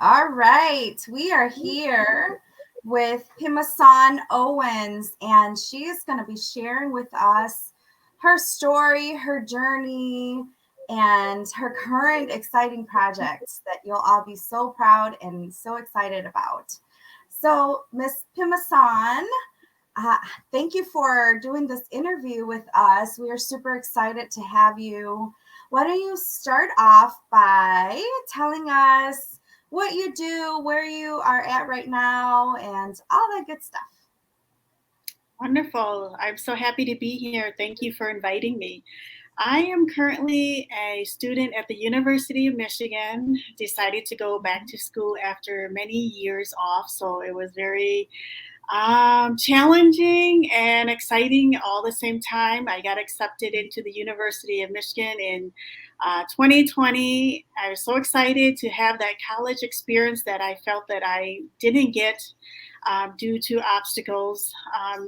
All right, we are here with Phimmasone Owens, and she is going to be sharing with us her story, her journey, and her current exciting projects that you'll all be so proud and so excited about. So, Miss Phimmasone, uh, thank you for doing this interview with us. We are super excited to have you. Why don't you start off by telling us what you do, where you are at right now, and all that good stuff? Wonderful. I'm so happy to be here. Thank you for inviting me. I am currently a student at the University of Michigan. Decided to go back to school after many years off, so it was very challenging and exciting all the same time. I got accepted into the University of Michigan in 2020. I was so excited to have that college experience that I felt that I didn't get due to obstacles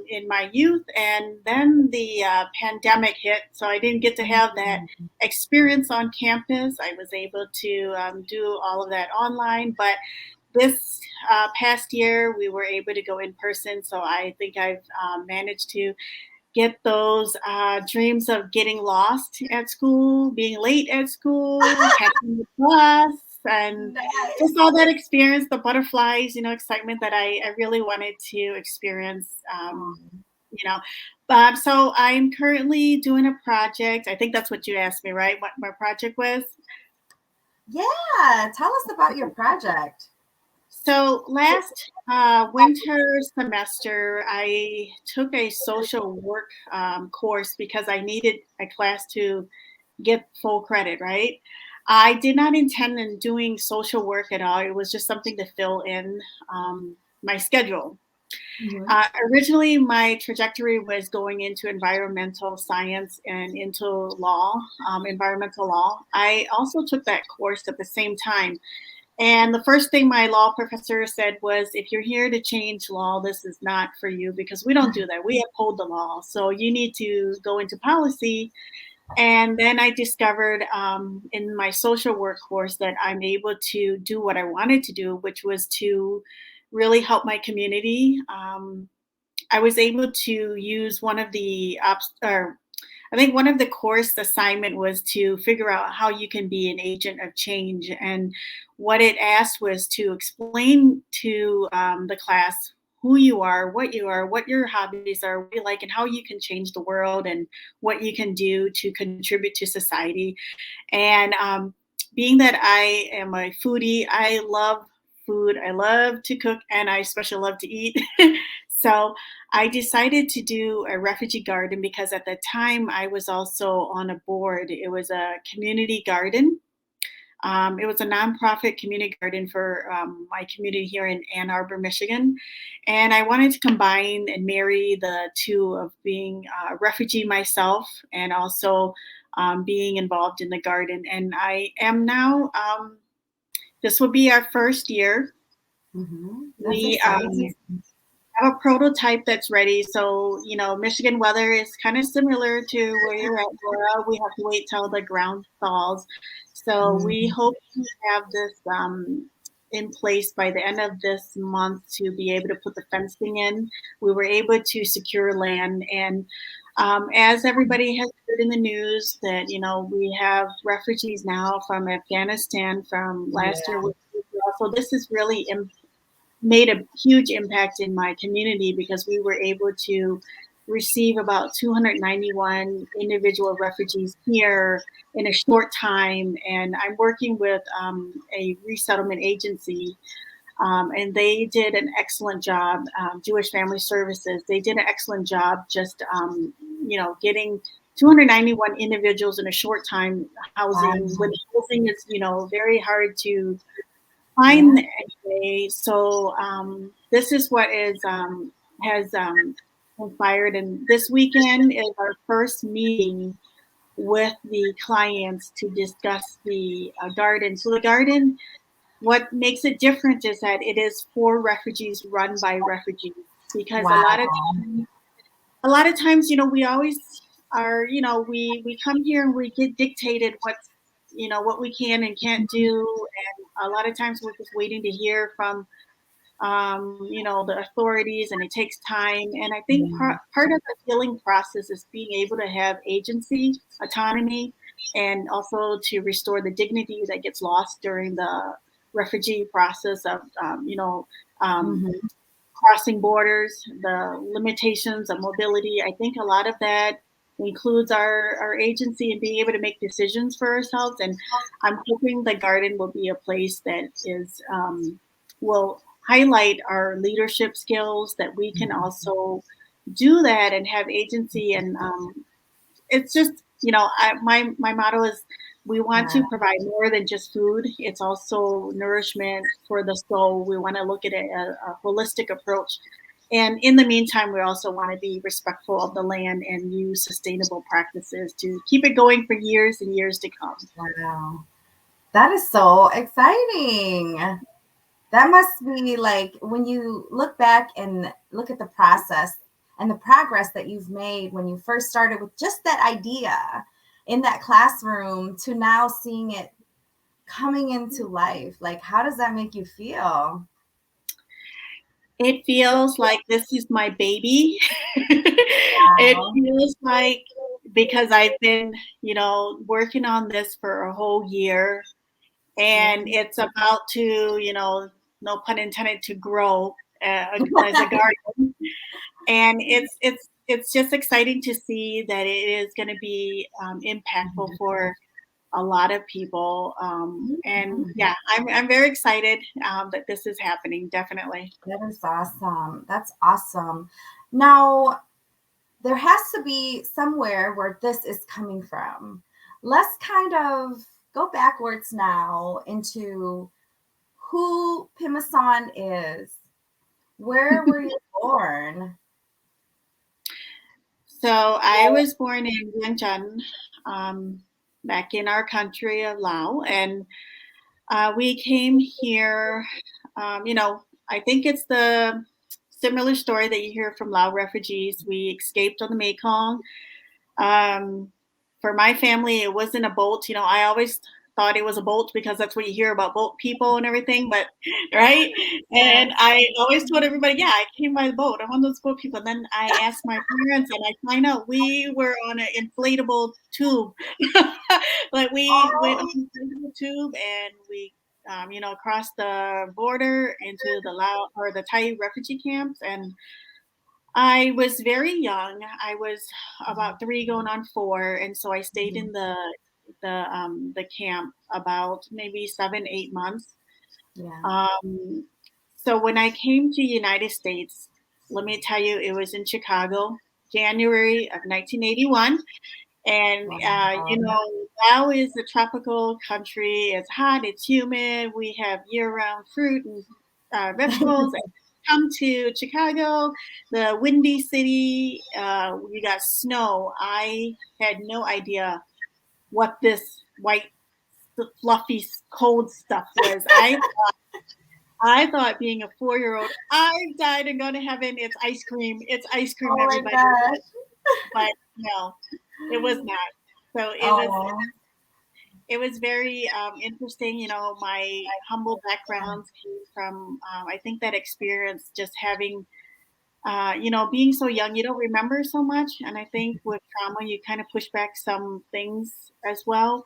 in my youth. And then the pandemic hit, so I didn't get to have that experience on campus. I was able to do all of that online, but this past year we were able to go in person, so I think I've managed to get those dreams of getting lost at school, being late at school, catching the bus, and Nice. just all that experience, the butterflies, excitement that I really wanted to experience. You know, so I'm currently doing a project. I think that's what you asked me, right? What my project was. Yeah, tell us about your project. So last winter semester, I took a social work course because I needed a class to get full credit, right? I did not intend on doing social work at all. It was just something to fill in my schedule. Mhm. Originally, my trajectory was going into environmental science and into law, environmental law. I also took that course at the same time. And the first thing my law professor said was, if you're here to change law, this is not for you because we don't do that. We uphold the law. So you need to go into policy. And then I discovered in my social work course that I'm able to do what I wanted to do, which was to really help my community. I was able to use one of the or I think one of the course assignment was to figure out how you can be an agent of change, and what it asked was to explain to the class who you are, what your hobbies are, what you like, and how you can change the world, and what you can do to contribute to society. And being that I am a foodie, I love food. I love to cook, and I especially love to eat. So I decided to do a refugee garden because at the time I was also on a board. It was a community garden. It was a nonprofit community garden for my community here in Ann Arbor, Michigan. And I wanted to combine and marry the two of being a refugee myself and also being involved in the garden. And I am now, this will be our first year. That's We exciting. have a prototype that's ready. So, Michigan weather is kind of similar to where you're at, Laura. We have to wait till the ground thaws. So we hope to have this in place by the end of this month to be able to put the fencing in. We were able to secure land, and as everybody has heard in the news, that we have refugees now from Afghanistan from last year. Yeah. So this is really made a huge impact in my community because we were able to receive about 291 individual refugees here in a short time. And I'm working with a resettlement agency, and they did an excellent job. Jewish Family Services, they did an excellent job just, getting 291 individuals in a short time Wow. housing. When housing is, very hard to Yeah. find anyway. So this is what is has inspired, and this weekend is our first meeting with the clients to discuss the garden. So the garden, what makes it different is that it is for refugees, run by refugees, because Wow. a lot of times, we always are, we come here and we get dictated what we can and can't do. a lot of times we're just waiting to hear from the authorities, and it takes time. And I think part of the healing process is being able to have agency, autonomy, and also to restore the dignity that gets lost during the refugee process of, um, Mm-hmm. crossing borders, the limitations of mobility. I think a lot of that includes our agency and being able to make decisions for ourselves. And I'm hoping the garden will be a place that will highlight our leadership skills, that we can also do that and have agency. And it's just, my motto is, we want Yeah. to provide more than just food. It's also nourishment for the soul. We want to look at it as a holistic approach. And in the meantime, we also want to be respectful of the land and use sustainable practices to keep it going for years and years to come. Wow. That is so exciting. That must be like when you look back and look at the process and the progress that you've made when you first started with just that idea in that classroom to now seeing it coming into life. Like, how does that make you feel? It feels like this is my baby. It Wow. feels like, because I've been, working on this for a whole year, Yeah. and it's about to, no pun intended, to grow as a garden. And it's just exciting to see that it is going to be impactful for a lot of people. And yeah, I'm very excited that this is happening. Definitely. That is awesome. That's awesome. Now, there has to be somewhere where this is coming from. Let's kind of go backwards now into who Phimmasone is. Where were you born? So I was born in Vientiane, back in our country of Laos, and we came here. I think it's the similar story that you hear from Lao refugees. We escaped on the Mekong. Um, for my family, it wasn't a boat. I always thought it was a boat because that's what you hear about boat people and everything. But right, and Yes. I always told everybody, "Yeah, I came by the boat. I'm one of those boat people." And then I asked my parents, and I find out we were on an inflatable tube. Like, we went on Oh, an inflatable tube, and we, crossed the border into the Lao or the Thai refugee camps. And I was very young. I was about 3 going on 4, and so I stayed in the camp about maybe 7, 8 months. yeah. Um, so when I came to United States, let me tell you, it was in Chicago, January of 1981. And, Wow. Laos is a tropical country. It's hot, it's humid. We have year-round fruit and vegetables. And come to Chicago, the windy city. We got snow. I had no idea what this white, fluffy, cold stuff was. I thought, being a 4-year-old, I died and go to heaven. It's ice cream. It's ice cream, Oh my everybody. gosh. But no, it was not. So Oh, it was very interesting. My humble backgrounds came from, I think, that experience, just having, being so young, you don't remember so much. And I think with trauma, you kind of push back some things as well.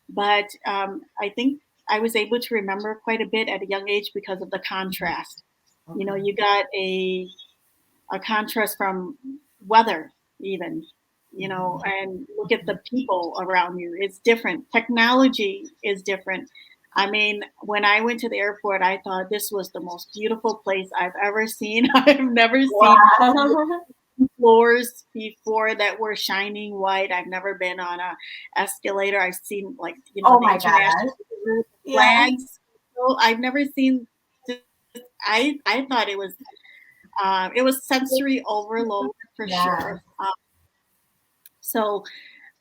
But I think I was able to remember quite a bit at a young age because of the contrast. okay. You got a contrast from weather, even, and look at the people around you. It's different. Technology is different. I mean, when I went to the airport, I thought this was the most beautiful place I've ever seen. I've never seen Wow. floors before that were shining white. I've never been on a escalator. I've seen, like, Oh the my international gosh. Yes. flags. So I've never seen this. I thought it was sensory overload for Yes. sure. So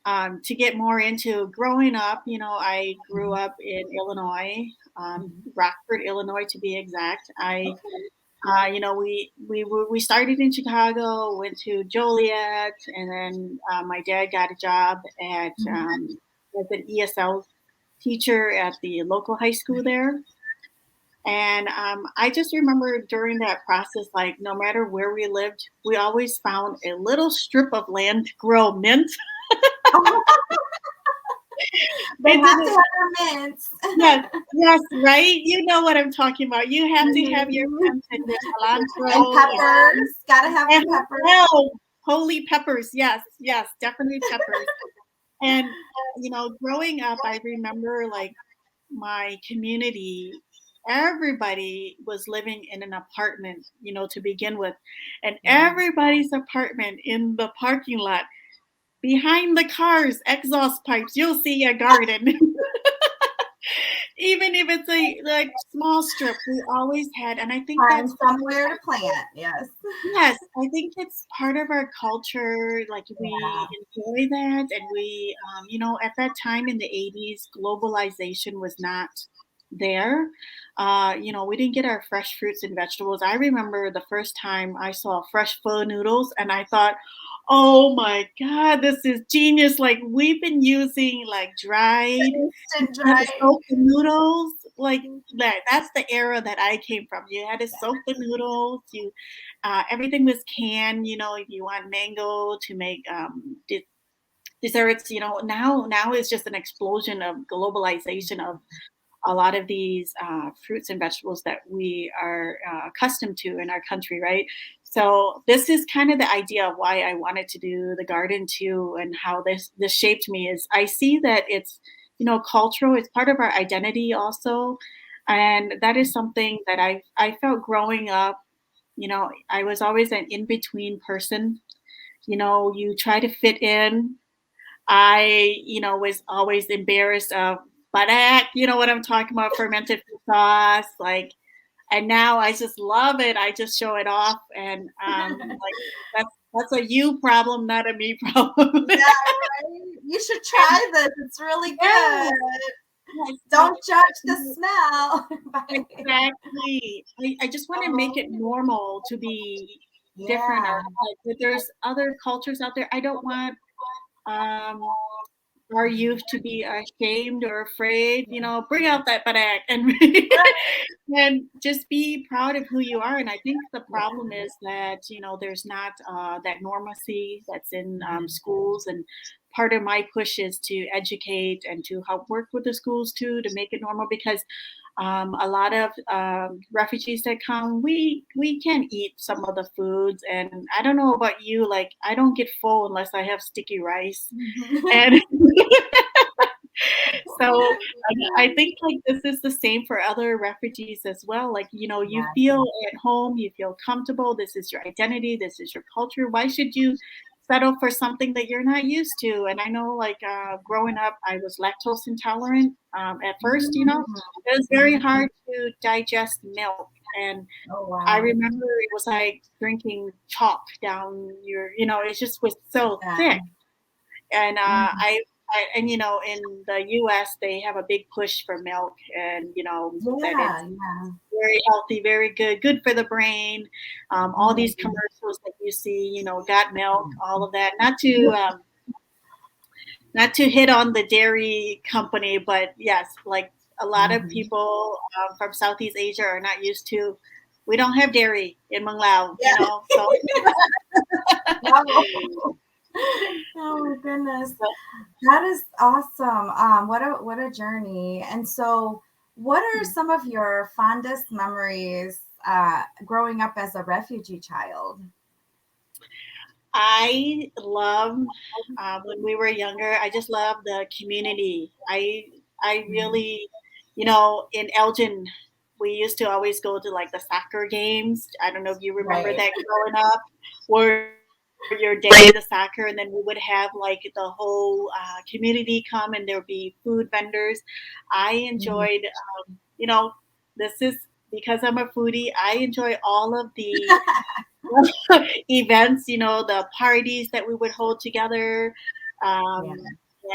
to get more into growing up, I grew up in Illinois, Rockford, Illinois, to be exact. Okay. We started in Chicago, went to Joliet, and then my dad got a job as an ESL teacher at the local high school there. And I just remember during that process, like no matter where we lived, we always found a little strip of land to grow mint. They It have to didn't. have their mints. Yes, yes, right. You know what I'm talking about. You have to have your Mhm. mint and your And cilantro peppers, gotta have the and peppers. oh, holy peppers. Yes, yes, definitely peppers. And growing up, I remember like my community, everybody was living in an apartment, to begin with. And Yeah. everybody's apartment in the parking lot, behind the cars, exhaust pipes, you'll see a garden. Even if it's a like small strip, we always had, and I think Find that's somewhere to plant. Yes. yes, I think it's part of our culture. Like we Yeah. enjoy that, and at that time in the '80s, globalization was not there. We didn't get our fresh fruits and vegetables. I remember the first time I saw fresh pho noodles, and I thought, "Oh my God, this is genius!" Like we've been using like dried, Instant had dry. to soak the noodles. Like that's the era that I came from. You had to soak the noodles. Everything was canned. If you want mango to make desserts, now it's just an explosion of globalization of a lot of these fruits and vegetables that we are accustomed to in our country, right? So this is kind of the idea of why I wanted to do the garden too, and how this shaped me is I see that it's cultural. It's part of our identity also, and that is something that I felt growing up. I was always an in between person. You try to fit in. I, was always embarrassed of badak, you know what I'm talking about, fermented fish sauce, like, and now I just love it. I just show it off, and like that's a you problem, not a me problem. Yeah, right. You should try this. It's really Yes, good. yes, Don't judge the smell. exactly. I just want to make it Oh, normal to be different, or yeah. like that there's other cultures out there. I don't want um our youth to be ashamed or afraid, bring out that badak and and just be proud of who you are. And I think the problem is that there's not that normalcy that's in schools. And part of my push is to educate and to help work with the schools too to make it normal, because a lot of refugees that come, we can eat some of the foods. And I don't know about you, like I don't get full unless I have sticky rice. And so I think like this is the same for other refugees as well. Like, you Yeah. feel at home, you feel comfortable. This is your identity. This is your culture. Why should you settle for something that you're not used to? And I know like growing up, I was lactose intolerant at first, it was very Mhm. hard to digest milk. And Oh, I wow. remember it was like drinking chalk down it just was so Yeah. thick. And Mhm. and in the U.S. they have a big push for milk, and that Yeah, it's yeah. very healthy, very good for the brain. All these Mhm. commercials that you see, got milk, all of that. Not to hit on the dairy company, but yes, like a lot of Mhm. people from Southeast Asia are not used to. We don't have dairy in Mang Lao, Yeah. so. No. Oh my goodness. That is awesome. What a journey. And so, what are some of your fondest memories growing up as a refugee child? I love when we were younger. I just love the community. I Mhm. really, in Elgin, we used to always go to like the soccer games. I don't know if you remember Right. that growing up, where your day the soccer, and then we would have like the whole community come, and there would be food vendors. I Mhm. enjoyed, this is because I'm a foodie. I enjoy all of the events, the parties that we would hold together, Yeah.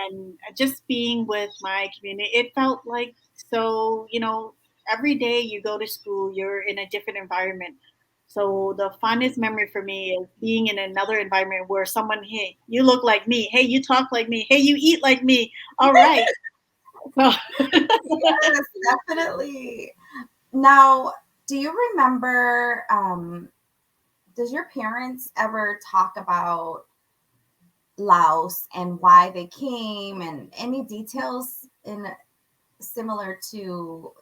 and just being with my community. It felt like so, every day you go to school, you're in a different environment. So the fondest memory for me is being in another environment where someone, hey, you look like me. Hey, you talk like me. Hey, you eat like me. All right. So Yes, definitely. Now, do you remember, does your parents ever talk about Laos and why they came and any details in similar to,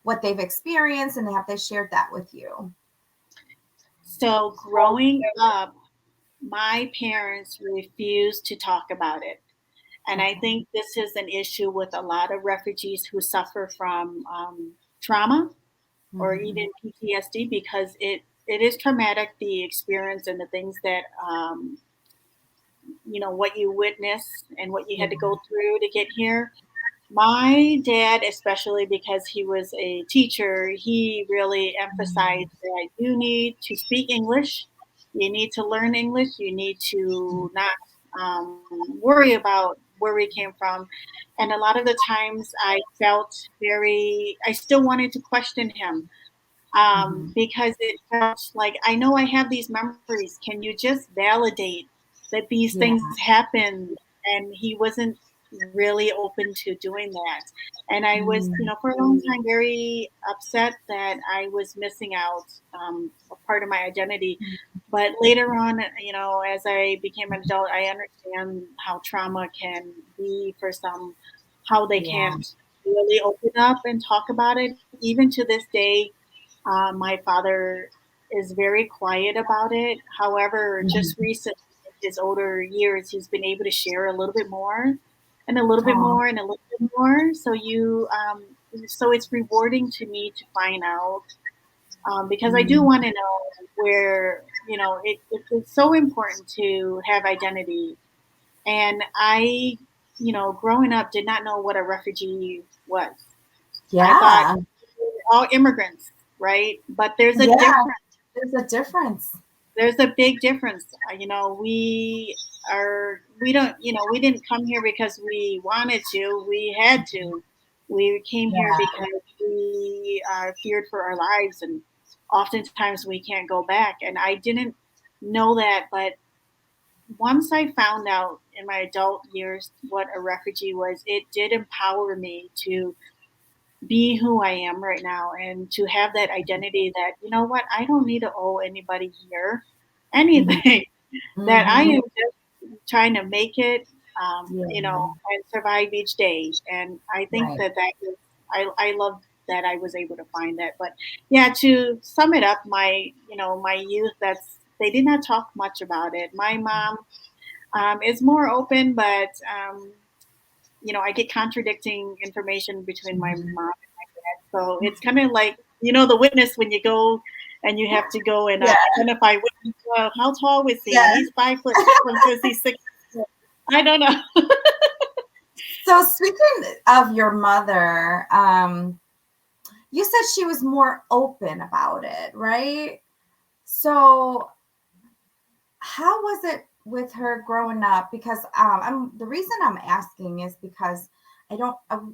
what they've experienced, and have they shared that with you? So growing up, my parents refused to talk about it. And I Okay. think this is an issue with a lot of refugees who suffer from trauma or Hmm. even PTSD because it is traumatic, the experience and the things that, what you witnessed and what you Yeah. had to go through to get here. My dad, especially because he was a teacher, he really emphasized that you need to speak English, you need to learn English, you need to not worry about where we came from. And a lot of the times I felt I still wanted to question him Hmm. because it felt like I know I have these memories. Can you just validate that these Yeah. things happened? And he wasn't really open to doing that. And I was, Mm. for a long time, very upset that I was missing out a part of my identity. But later on, as I became an adult, I understand how trauma can be for some, how they Yeah. can't really open up and talk about it. Even to this day, my father is very quiet about it. However, just Mhm. recently, in his older years, he's been able to share a little bit more, and a little bit Oh, more, and a little bit more. So it's rewarding to me to find out because I do mm, want to know where it's so important to have identity. And I, growing up, did not know what a refugee was. I thought yeah. all immigrants, right? But there's a Yeah. difference. There's a difference. There's a big difference. We don't, we didn't come here because we wanted to. We had to. We came here Yeah. because we feared for our lives, and oftentimes we can't go back. And I didn't know that, but once I found out in my adult years what a refugee was, it did empower me to be who I am right now and to have that identity that, you know what, I don't need to owe anybody here Hmm. anything, that I Hmm. am just trying to make it, Yeah. and survive each day. And I think Right. that is, I love that I was able to find that. But yeah, to sum it up, my youth, they did not talk much about it. My mom is more open, but I get contradicting information between my Mhm. mom. So it's kind of like, the witness when you go and you have to go and Yeah. identify witness. How tall was he? Yeah. He's 5 foot. This one says he's 6 foot. I don't know. So speaking of your mother, you said she was more open about it, right? So how was it with her growing up? Because the reason I'm asking is because I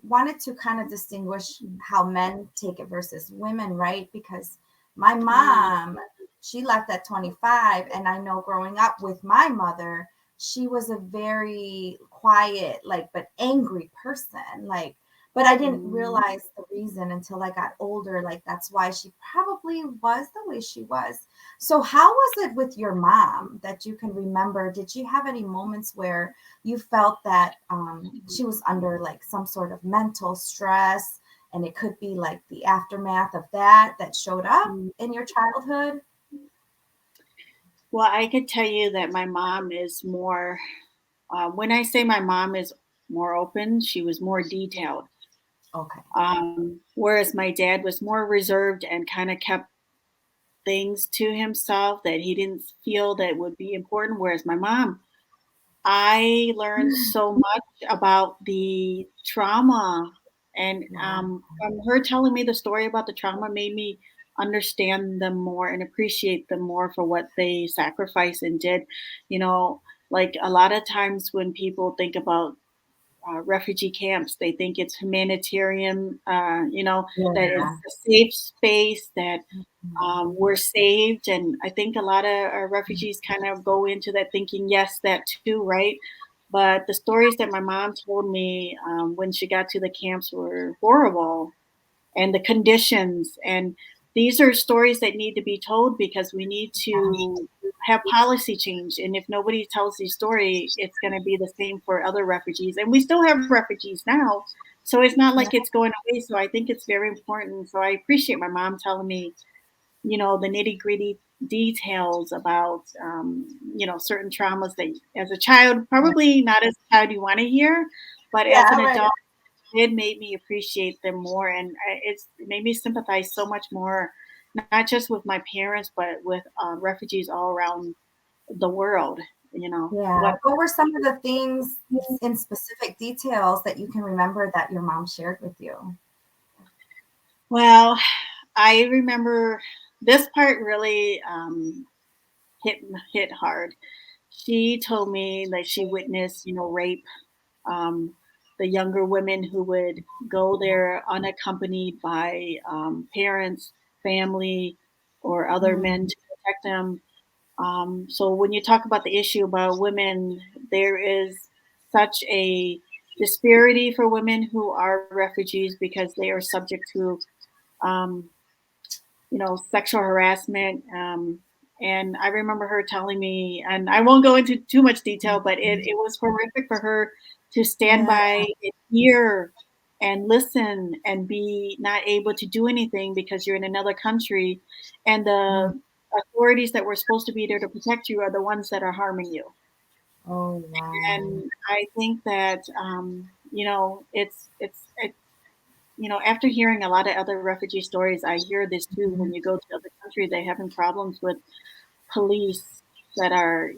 wanted to kind of distinguish how men take it versus women, right? Because my Mm, mom, she left at 25, and I know growing up with my mother, she was a very quiet, like, but angry person. Like, but I didn't mm. realize the reason until I got older. Like, that's why she probably was the way she was. So, how was it with your mom that you can remember? Did she have any moments where you felt that she was under like some sort of mental stress, and it could be like the aftermath of that showed up Mm. in your childhood? Well, I could tell you that my mom is more, when I say my mom is more open, she was more detailed. Okay. Whereas my dad was more reserved and kind of kept things to himself that he didn't feel that would be important. Whereas my mom, I learned so much about the trauma, and Wow. from her telling me the story about the trauma made me understand them more and appreciate them more for what they sacrificed and did. You know, like a lot of times when people think about refugee camps. They think it's humanitarian, that it's Yeah. a safe space, that Mhm. we're saved. And I think a lot of refugees kind of go into that thinking, yes, that too, right? But the stories that my mom told me when she got to the camps were horrible. and the conditions. And these are stories that need to be told because we need to have policy change. And if nobody tells the story, it's going to be the same for other refugees. And we still have refugees now. So it's not Yeah. like it's going away. So I think it's very important. So I appreciate my mom telling me, the nitty gritty details about, certain traumas that as a child, probably not as a child you want to hear, but as Yeah, an right. adult, it made me appreciate them more. And it made me sympathize so much more, not just with my parents, but with refugees all around the world, Yeah. what. What were some of the things in specific details that you can remember that your mom shared with you? Well, I remember this part really hit hit hard. She told me that she witnessed, rape, um, the younger women who would go there unaccompanied by parents, family, or other men Mm, to protect them. So when you talk about the issue about women, there is such a disparity for women who are refugees because they are subject to um, sexual harassment. And I remember her telling me, and I won't go into too much detail, but it was horrific for her to stand yeah. by and hear and listen and be not able to do anything because you're in another country. And Mm. the authorities that were supposed to be there to protect you are the ones that are harming you. Oh, wow. And I think that, after hearing a lot of other refugee stories, I hear this too. When Mhm. you go to other countries, they're having problems with police that are,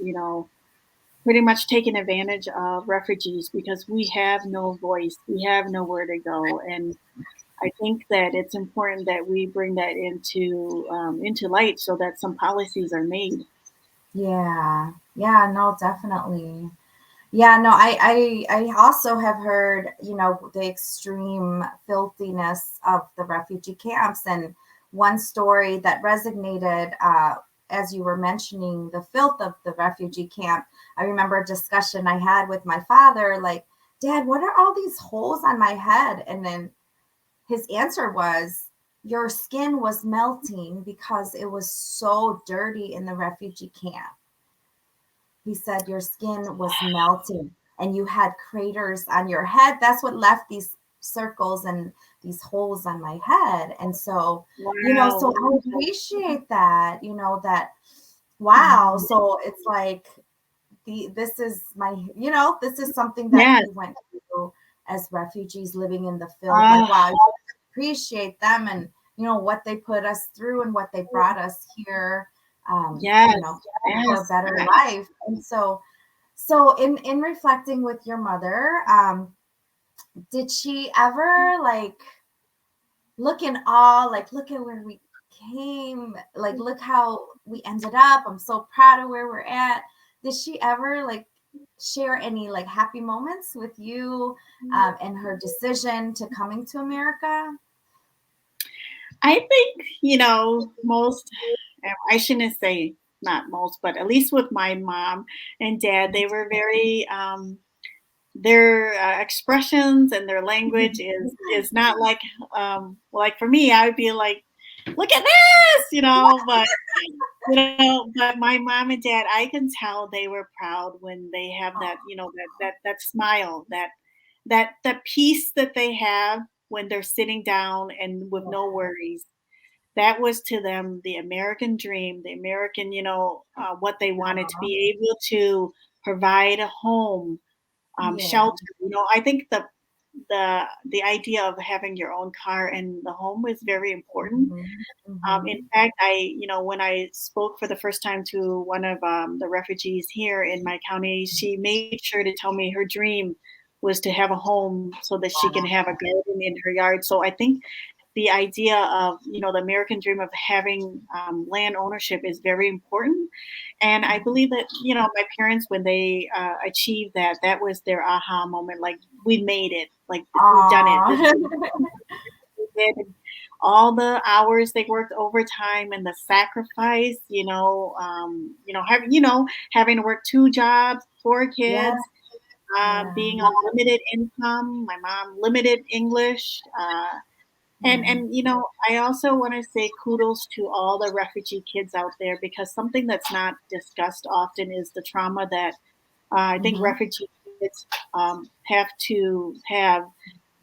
pretty much taking advantage of refugees because we have no voice, we have nowhere to go. And I think that it's important that we bring that into light so that some policies are made. Yeah. Yeah, no, definitely. Yeah, no, I also have heard, the extreme filthiness of the refugee camps. And one story that resonated, as you were mentioning the filth of the refugee camp, I remember a discussion I had with my father, like, Dad, what are all these holes on my head? And then his answer was, your skin was melting because it was so dirty in the refugee camp. He said your skin was melting and you had craters on your head. That's what left these circles and these holes on my head. And so, so Wow. I appreciate that, that wow. Mhm. So it's like this is this is something that Yes. we went through as refugees living in the filth. Like, Ah, wow, you appreciate them and what they put us through and what they brought us here, yes. for a Yes. better life. And so in reflecting with your mother, did she ever like look in awe, like look at where we came, like look how we ended up. I'm so proud of where we're at. Did she ever like share any like happy moments with you, and her decision to coming to America? I think, most, I shouldn't say not most, but at least with my mom and dad, they were very, their expressions and their language is not like for me, I would be like, look at this, but my mom and dad, I can tell they were proud when they have that, that smile, that peace that they have when they're sitting down and with no worries. That was to them the American dream, the American, what they wanted to Oh, be able to provide a home, yeah. shelter. I think the idea of having your own car and the home is very important. Mhm, In mhm. fact, when I spoke for the first time to one of the refugees here in my county, she made sure to tell me her dream was to have a home so that she can Wow. have a garden in her yard. So I think the idea of the American dream of having land ownership is very important, and I believe that my parents, when they achieved that, that was their aha moment. Like, we made it. Like, we've done it. This Aw. is what we did. And all the hours they worked overtime and the sacrifice. Having to work two jobs, four Yeah, kids, yeah. being on limited income. My mom limited English. Yeah. And I also want to say kudos to all the refugee kids out there, because something that's not discussed often is the trauma that I think Mhm. refugee kids have to have,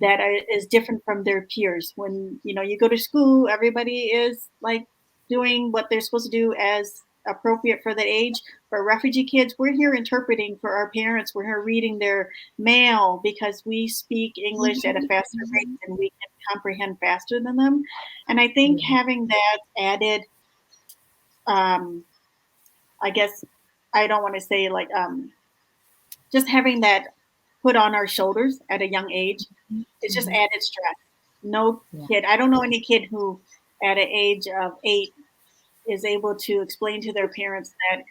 that is different from their peers. When you go to school, everybody is like doing what they're supposed to do as appropriate for the age. For refugee kids, we're here interpreting for our parents. We're here reading their mail because we speak English at a Mhm. faster rate Mhm. and we can comprehend faster than them. And I think Yeah. having that added, um, I guess I don't want to say like just having that put on our shoulders at a young age, it's just Mhm. added stress. No Yeah. kid, I don't know any kid who at an age of 8 is able to explain to their parents that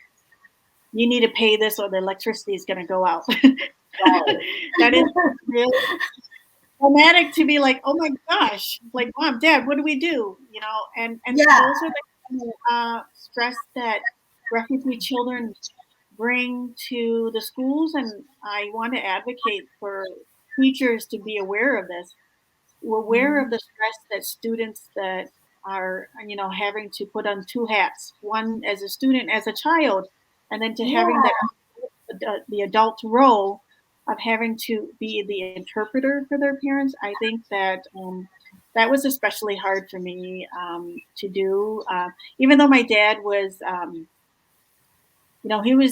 you need to pay this or the electricity is going to go out. Right. That is really traumatic to be like, oh my gosh, like mom, dad, what do we do? And Yeah. those are the kind of stress that refugee children bring to the schools. And I want to advocate for teachers to be aware of this. We're aware of Mhm. the stress that students that are having to put on two hats, one as a student, as a child, and then to having Yeah. that the adult role of having to be the interpreter for their parents. I think that that was especially hard for me to do, even though my dad was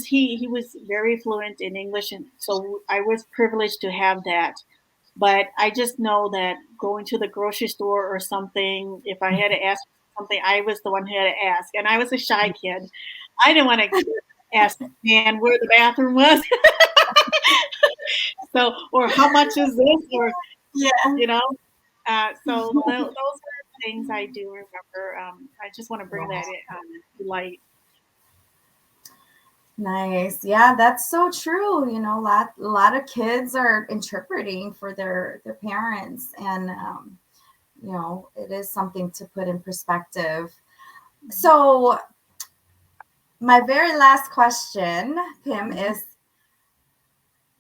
he was very fluent in English, and so I was privileged to have that. But I just know that going to the grocery store or something, if I had to ask for something, I was the one who had to ask, and I was a shy kid. I didn't want to ask the man where the bathroom was, so or how much is this, or Yeah. you know. So those are things I do remember. I just want to bring that Wow. to light. Nice. Yeah, that's so true. A lot of kids are interpreting for their parents, and it is something to put in perspective. So, my very last question, Pim, Mhm. is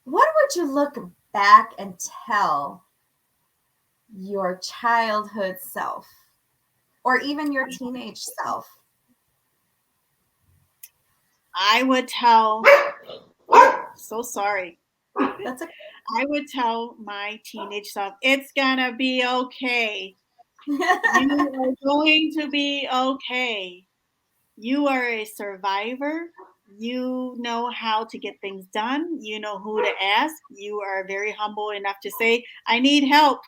what would you look back and tell your childhood self, or even your teenage self? I would tell. Oh, so sorry. That's a I would tell my teenage self, it's gonna be okay. You are going to be okay. You are a survivor. You know how to get things done. You know who to ask. You are very humble enough to say, I need help.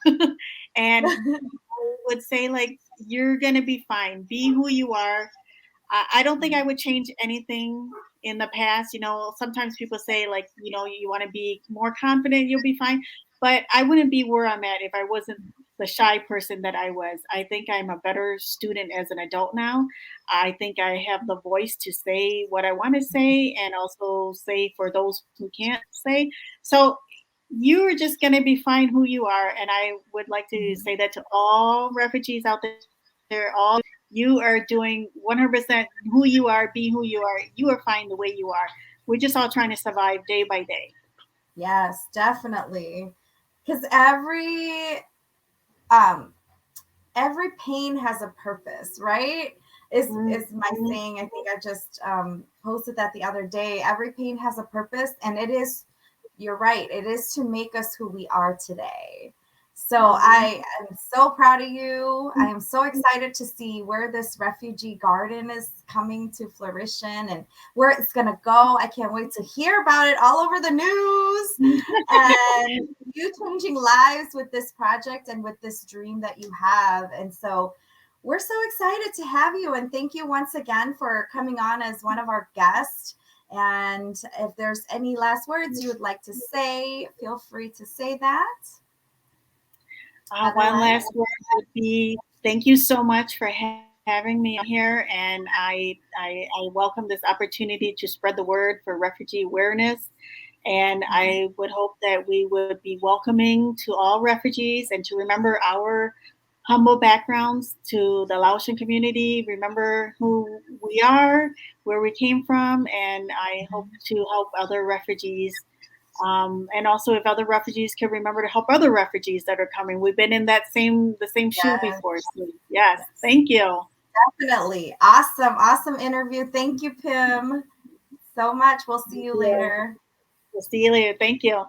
And I would say, like, you're going to be fine. Be who you are. I don't think I would change anything in the past. Sometimes people say, like, you want to be more confident, you'll be fine. But I wouldn't be where I'm at if I wasn't the shy person that I was. I think I'm a better student as an adult now. I think I have the voice to say what I want to say and also say for those who can't say. So you are just going to be fine who you are. And I would like to say that to all refugees out there, all you are doing 100% who you are, be who you are. You are fine the way you are. We're just all trying to survive day by day. Yes, definitely. Because um every pain has a purpose, right? Is my Mhm. saying. I think I just posted that the other day. Every pain has a purpose, and you're right, it is to make us who we are today. So Mhm. I am so proud of you. I am so excited to see where this refugee garden is coming to fruition and where it's going to go. I can't wait to hear about it all over the news, and you changing lives with this project and with this dream that you have. And so we're so excited to have you. And thank you once again for coming on as one of our guests. And if there's any last words you would like to say, feel free to say that. One Otherwise, last word would be thank you so much for having me on here, and I welcome this opportunity to spread the word for refugee awareness. And I would hope that we would be welcoming to all refugees and to remember our humble backgrounds, to the Laotian community, remember who we are, where we came from, and I hope to help other refugees And also, if other refugees can remember to help other refugees that are coming. We've been in the same shoe Yes, before. So yes, yes, thank you. definitely. Awesome, awesome interview. Thank you, Pim, so much. We'll see you later. We'll see you later. Thank you.